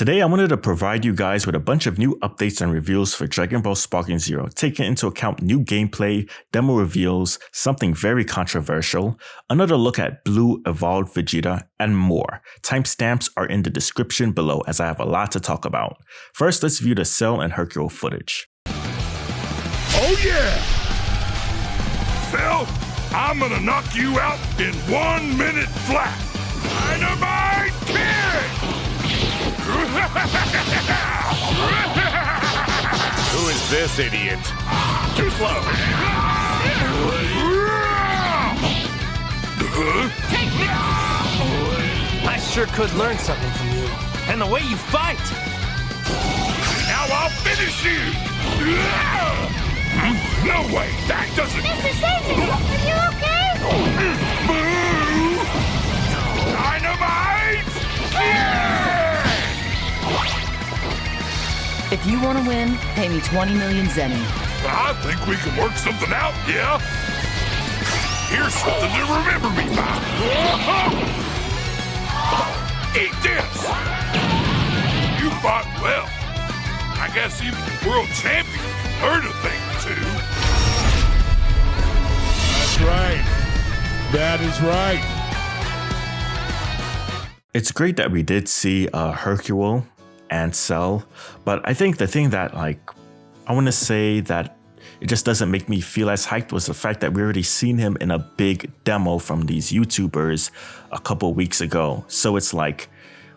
Today I wanted to provide you guys with a bunch of new updates and reveals for Dragon Ball Sparking Zero, taking into account new gameplay, demo reveals, something very controversial, another look at Blue Evolved Vegeta, and more. Timestamps are in the description below as I have a lot to talk about. First, let's view the Cell and Hercule footage. Oh yeah! Cell, I'm gonna knock you out in 1 minute flat! Dynamite Kid! Who is this idiot? Too slow! Take me! I sure could learn something from you. And the way you fight! Now I'll finish you! No way! That doesn't... Mr. Satan, are you okay? Move! Dynamite! Kid! If you want to win, pay me 20 million zenny. I think we can work something out, yeah? Here's something to remember me by. Eat this! You fought well. I guess even the world champion can learn a thing or two. That's right. That is right. It's great that we did see Hercule and Cell, but I think the thing that I want to say that it just doesn't make me feel as hyped was the fact that we already seen him in a big demo from these YouTubers a couple weeks ago. So it's like,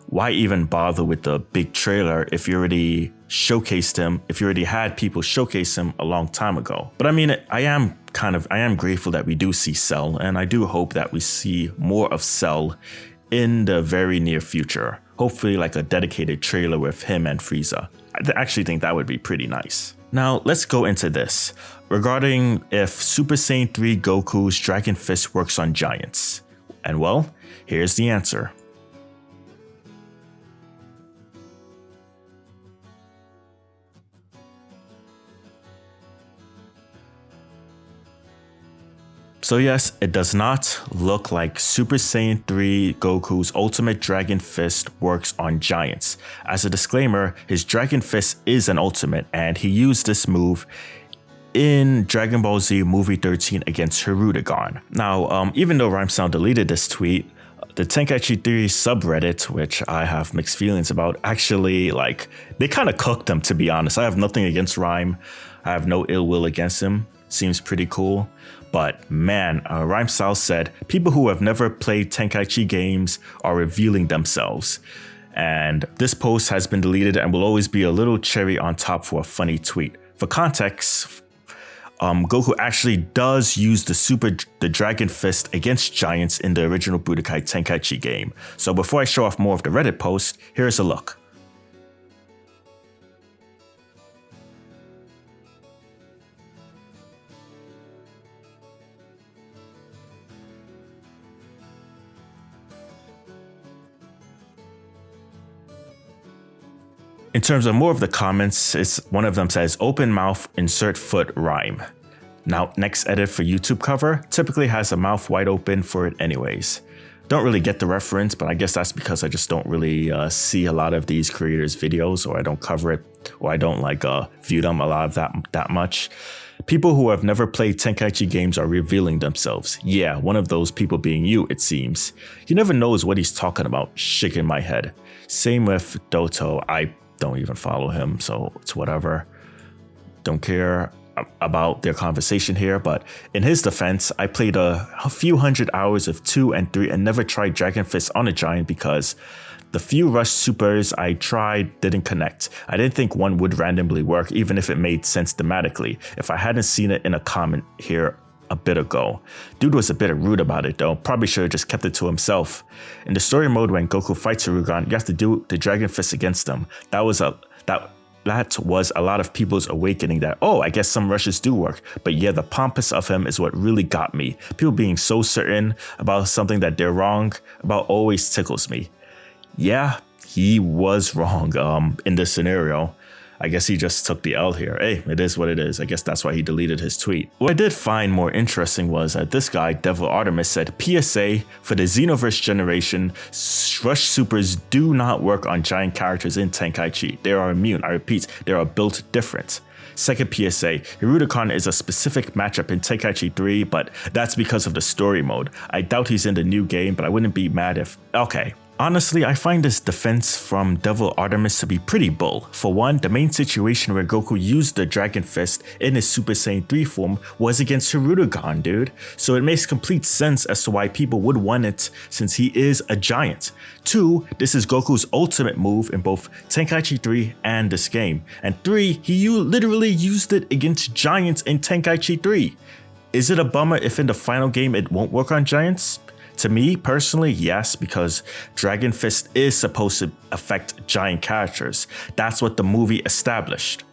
why even bother with the big trailer if you already showcased him, if you already had people showcase him a long time ago? But I mean, I am grateful that we do see Cell, and I do hope that we see more of Cell in the very near future. Hopefully like a dedicated trailer with him and Frieza. I actually think that would be pretty nice. Now let's go into this. Regarding if Super Saiyan 3 Goku's Dragon Fist works on giants. And well, here's the answer. So yes, it does not look like Super Saiyan 3 Goku's Ultimate Dragon Fist works on giants. As a disclaimer, his Dragon Fist is an ultimate, and he used this move in Dragon Ball Z Movie 13 against Hirudegarn. Now, even though Rhymesound deleted this tweet, the Tenkaichi 3 subreddit, which I have mixed feelings about, actually, they kind of cooked him, to be honest. I have nothing against Rhyme. I have no ill will against him. Seems pretty cool. But man, Rhymesound said, people who have never played Tenkaichi games are revealing themselves. And this post has been deleted and will always be a little cherry on top for a funny tweet. For context, Goku actually does use the Dragon Fist against giants in the original Budokai Tenkaichi game. So before I show off more of the Reddit post, here's a look. In terms of more of the comments, one of them says, open mouth, insert foot, rhyme. Now, next edit for YouTube cover typically has a mouth wide open for it anyways. Don't really get the reference, but I guess that's because I just don't really see a lot of these creators' videos, or I don't cover it, or I don't view them a lot of that much. People who have never played Tenkaichi games are revealing themselves. Yeah, one of those people being you, it seems. He never knows what he's talking about, shaking my head. Same with Doto. I don't even follow him, so it's whatever. Don't care about their conversation here, but in his defense, I played a few hundred hours of 2 and 3 and never tried Dragon Fist on a giant because the few rush supers I tried didn't connect. I didn't think one would randomly work, even if it made sense thematically, if I hadn't seen it in a comment here a bit ago. Dude was a bit rude about it though, probably should have just kept it to himself. In the story mode when Goku fights Hirudegarn, you have to do the Dragon Fist against them. That was a lot of people's awakening that, oh, I guess some rushes do work. But yeah, the pompous of him is what really got me. People being so certain about something that they're wrong about always tickles me. Yeah, he was wrong in this scenario. I guess he just took the L here. Hey, it is what it is. I guess that's why he deleted his tweet. What I did find more interesting was that this guy, Devil Artemis, said PSA for the Xenoverse generation, Rush Supers do not work on giant characters in Tenkaichi. They are immune. I repeat, they are built different. Second PSA, Hirudekan is a specific matchup in Tenkaichi 3, but that's because of the story mode. I doubt he's in the new game, but I wouldn't be mad if... Okay. Honestly, I find this defense from Devil Artemis to be pretty bull. For one, the main situation where Goku used the Dragon Fist in his Super Saiyan 3 form was against Hirudekan, dude. So it makes complete sense as to why people would want it since he is a giant. Two, this is Goku's ultimate move in both Tenkaichi 3 and this game. And three, he literally used it against giants in Tenkaichi 3. Is it a bummer if in the final game it won't work on giants? To me, personally, yes, because Dragon Fist is supposed to affect giant characters. That's what the movie established.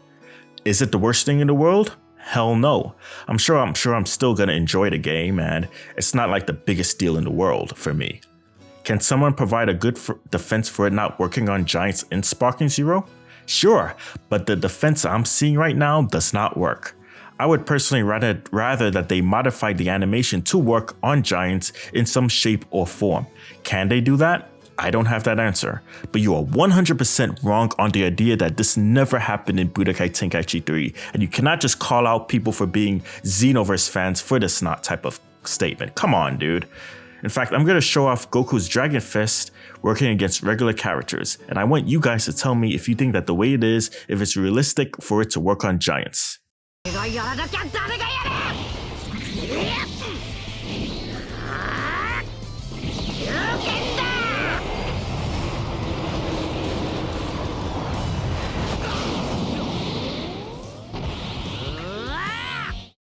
Is it the worst thing in the world? Hell no. I'm sure I'm still gonna enjoy the game, and it's not like the biggest deal in the world for me. Can someone provide a good defense for it not working on giants in Sparking Zero? Sure, but the defense I'm seeing right now does not work. I would personally rather that they modified the animation to work on giants in some shape or form. Can they do that? I don't have that answer, but you are 100% wrong on the idea that this never happened in Budokai Tenkaichi 3, and you cannot just call out people for being Xenoverse fans for this not type of statement. Come on, dude. In fact, I'm going to show off Goku's Dragon Fist working against regular characters, and I want you guys to tell me if you think that the way it is, if it's realistic for it to work on giants.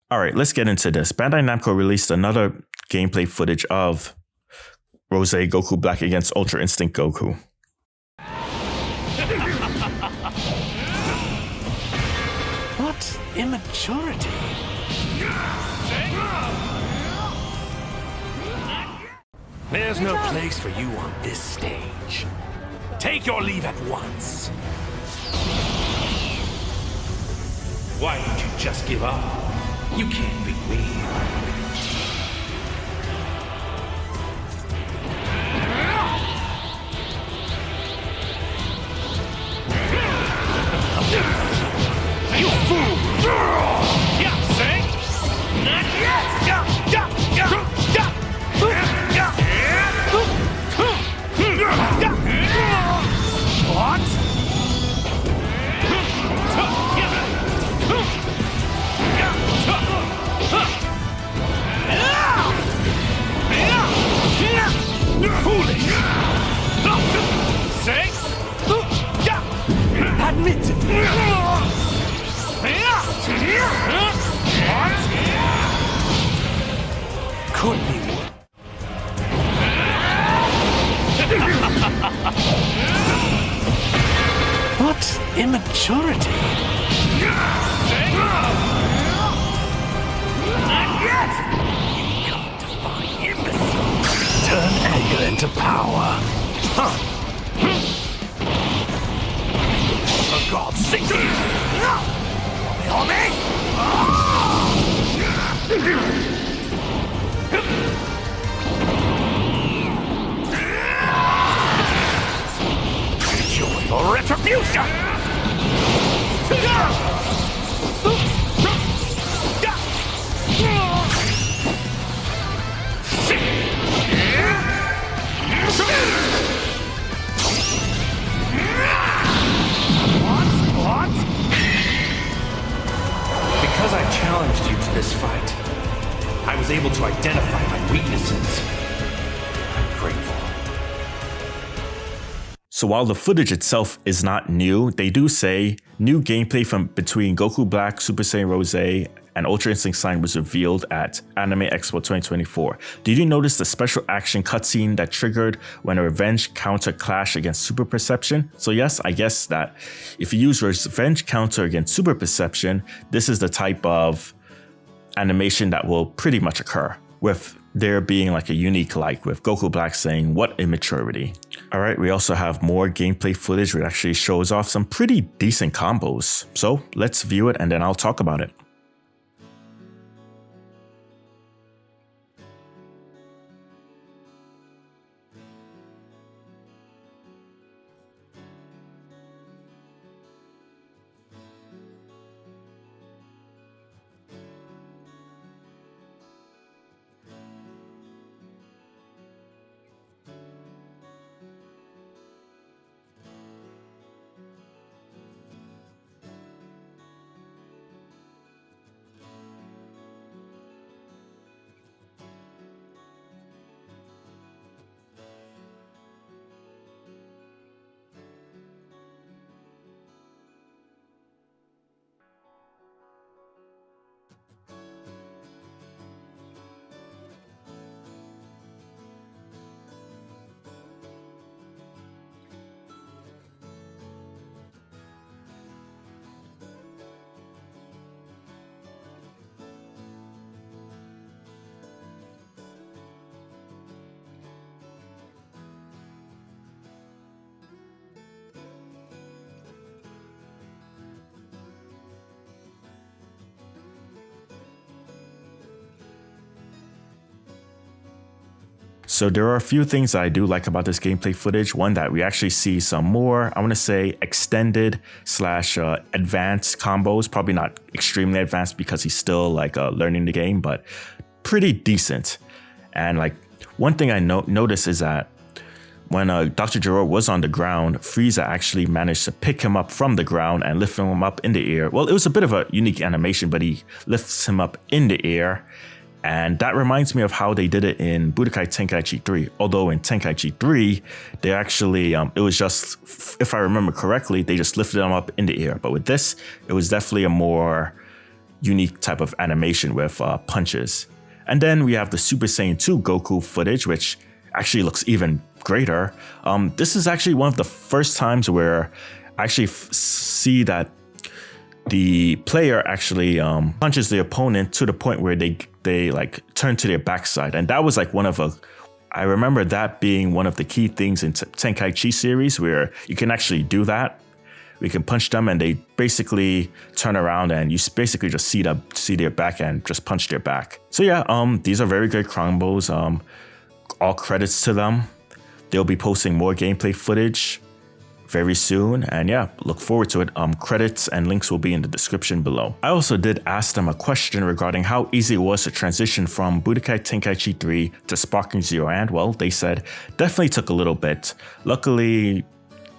Alright, let's get into this. Bandai Namco released another gameplay footage of Rose Goku Black against Ultra Instinct Goku. What immaturity! There's no place for you on this stage. Take your leave at once. Why don't you just give up? You can't beat me. You fool! Yeah, say? Not yet! What? Foolish! Say? Admit it! What? Could be more. What immaturity! Not yet! You can't defy imbecile! Turn anger into power! Huh? For God's sake! Help me! Enjoy your retribution! What? Because I challenged you to this fight, I was able to identify my weaknesses. I'm grateful. So while the footage itself is not new, they do say new gameplay from between Goku Black, Super Saiyan Rose, and Ultra Instinct Sign was revealed at Anime Expo 2024. Did you notice the special action cutscene that triggered when a revenge counter clashed against Super Perception? So yes, I guess that if you use revenge counter against Super Perception, this is the type of animation that will pretty much occur, with there being like a unique like with Goku Black saying, "What immaturity." All right, we also have more gameplay footage which actually shows off some pretty decent combos. So let's view it and then I'll talk about it. So there are a few things that I do like about this gameplay footage. One, that we actually see some more, I want to say, extended slash advanced combos. Probably not extremely advanced because he's still like learning the game, but pretty decent. And like one thing I noticed is that when Dr. Gero was on the ground, Frieza actually managed to pick him up from the ground and lift him up in the air. Well, it was a bit of a unique animation, but he lifts him up in the air. And that reminds me of how they did it in Budokai Tenkaichi 3. Although in Tenkaichi 3, they actually, it was just, if I remember correctly, they just lifted them up in the air. But with this, it was definitely a more unique type of animation with punches. And then we have the Super Saiyan 2 Goku footage, which actually looks even greater. This is actually one of the first times where I actually see that the player actually punches the opponent to the point where they like turn to their backside. And that was like I remember that being one of the key things in Tenkaichi series where you can actually do that. We can punch them and they basically turn around and you basically just see their back and just punch their back. So yeah, these are very good combos. All credits to them. They'll be posting more gameplay footage very soon, and yeah, look forward to it. Credits and links will be in the description below. I also did ask them a question regarding how easy it was to transition from Budokai Tenkaichi 3 to Sparking Zero, and well, they said definitely took a little bit. Luckily,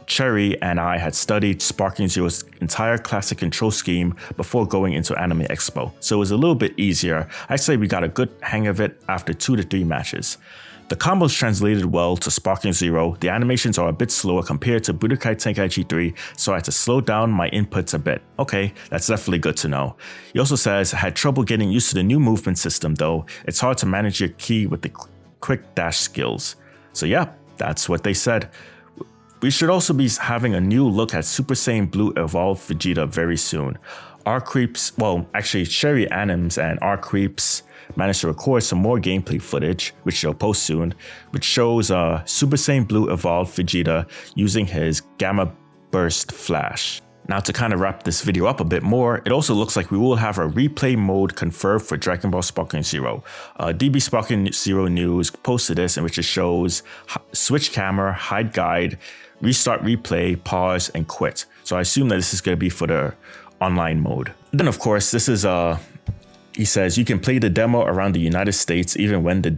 Cherry and I had studied Sparking Zero's entire classic control scheme before going into Anime Expo, so it was a little bit easier. I'd say we got a good hang of it after 2 to 3 matches. The combos translated well to Sparking Zero. The animations are a bit slower compared to Budokai Tenkaichi 3, so I had to slow down my inputs a bit. Okay, that's definitely good to know. He also says, had trouble getting used to the new movement system though. It's hard to manage your ki with the quick dash skills. So yeah, that's what they said. We should also be having a new look at Super Saiyan Blue Evolved Vegeta very soon. Sherry Anims and R-Creeps managed to record some more gameplay footage, which they'll post soon, which shows Super Saiyan Blue Evolved Vegeta using his Gamma Burst Flash. Now to kind of wrap this video up a bit more, it also looks like we will have a replay mode confirmed for Dragon Ball Sparking Zero. DB Sparking Zero News posted this, in which it shows switch camera, hide guide, restart replay, pause, and quit. So I assume that this is going to be for the online mode. Then of course, this is he says you can play the demo around the United States even when the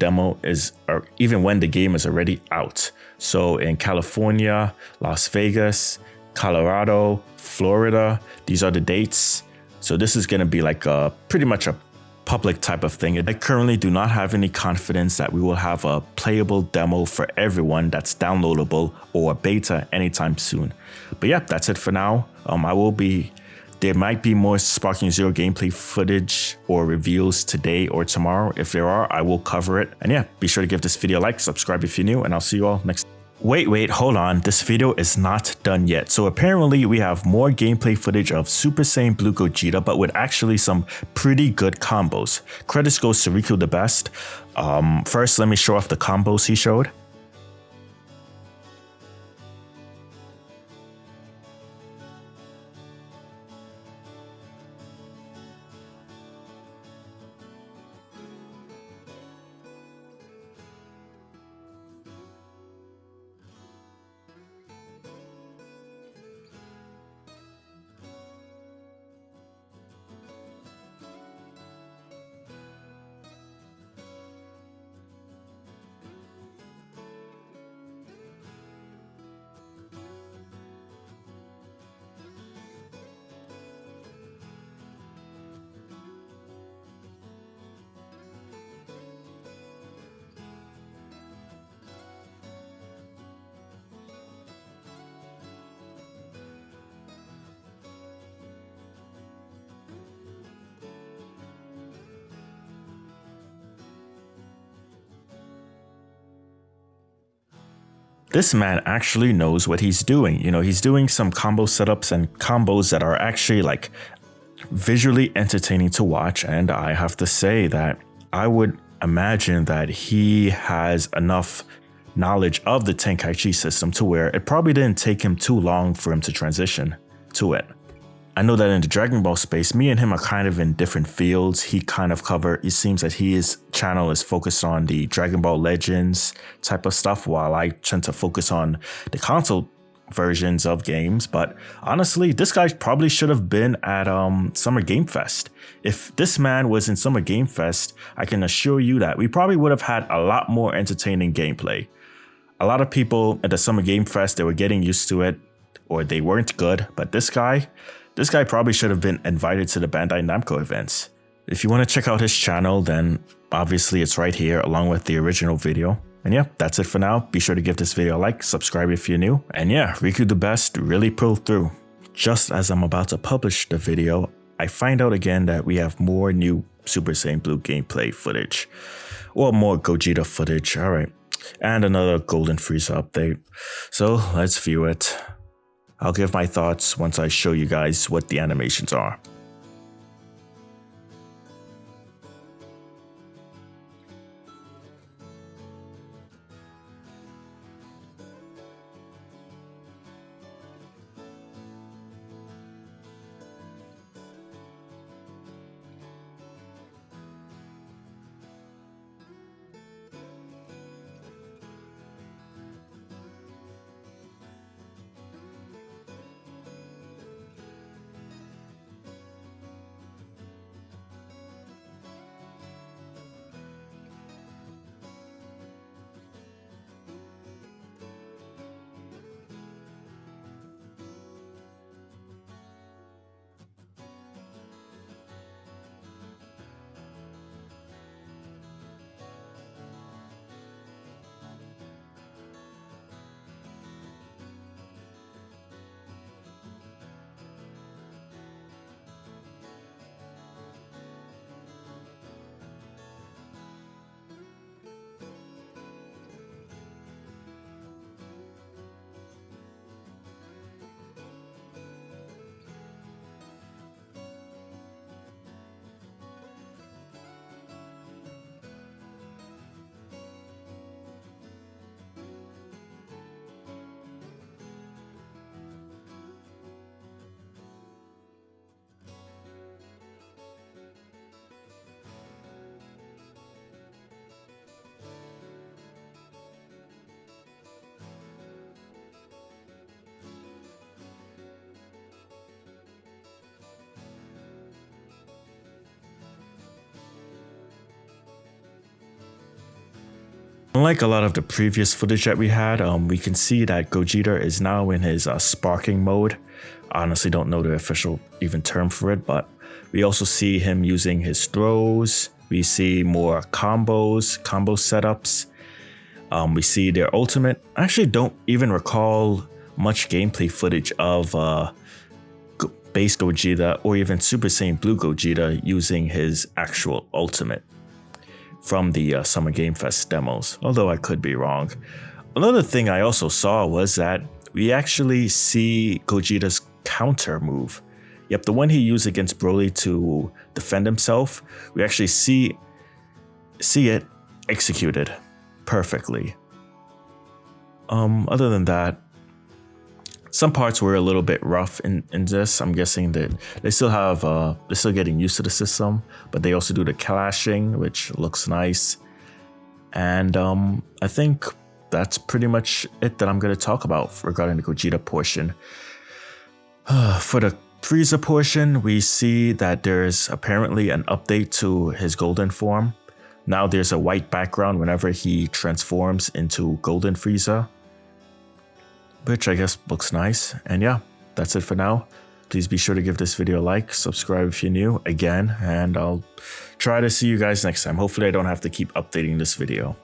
game is already out. So in California, Las Vegas, Colorado, Florida, these are the dates. So this is going to be like pretty much a public type of thing. I currently do not have any confidence that we will have a playable demo for everyone that's downloadable or beta anytime soon. But yeah, that's it for now. There might be more Sparking Zero gameplay footage or reveals today or tomorrow. If there are, I will cover it. And yeah, be sure to give this video a like, subscribe if you're new, and I'll see you all next time. Wait, hold on. This video is not done yet. So apparently we have more gameplay footage of Super Saiyan Blue Gogeta, but with actually some pretty good combos. Credits goes to Riku the Best. First, let me show off the combos he showed. This man actually knows what he's doing. You know, he's doing some combo setups and combos that are actually like visually entertaining to watch. And I have to say that I would imagine that he has enough knowledge of the Tenkaichi system to where it probably didn't take him too long for him to transition to it. I know that in the Dragon Ball space, me and him are kind of in different fields. It seems that his channel is focused on the Dragon Ball Legends type of stuff, while I tend to focus on the console versions of games. But honestly, this guy probably should have been at Summer Game Fest. If this man was in Summer Game Fest, I can assure you that we probably would have had a lot more entertaining gameplay. A lot of people at the Summer Game Fest, they were getting used to it, or they weren't good, but this guy probably should have been invited to the Bandai Namco events. If you want to check out his channel, then obviously it's right here along with the original video. And yeah, that's it for now. Be sure to give this video a like, subscribe if you're new. And yeah, Riku the Best really pulled through. Just as I'm about to publish the video, I find out again that we have more new Super Saiyan Blue gameplay footage. Or more Gogeta footage, alright. And another Golden Frieza update. So let's view it. I'll give my thoughts once I show you guys what the animations are. Unlike a lot of the previous footage that we had, we can see that Gogeta is now in his sparking mode. I honestly don't know the official even term for it, but we also see him using his throws. We see more combo setups. We see their ultimate. I actually don't even recall much gameplay footage of base Gogeta or even Super Saiyan Blue Gogeta using his actual ultimate from the Summer Game Fest demos, although I could be wrong. Another thing I also saw was that we actually see Gogeta's counter move. Yep, the one he used against Broly to defend himself, we actually see it executed perfectly. Other than that, some parts were a little bit rough in this. I'm guessing that they still have they're still getting used to the system, but they also do the clashing, which looks nice. And I think that's pretty much it that I'm going to talk about regarding the Gogeta portion. For the Frieza portion, we see that there's apparently an update to his golden form. Now there's a white background whenever he transforms into Golden Frieza, which I guess looks nice. And yeah, that's it for now. Please be sure to give this video a like, subscribe if you're new again, and I'll try to see you guys next time. Hopefully I don't have to keep updating this video.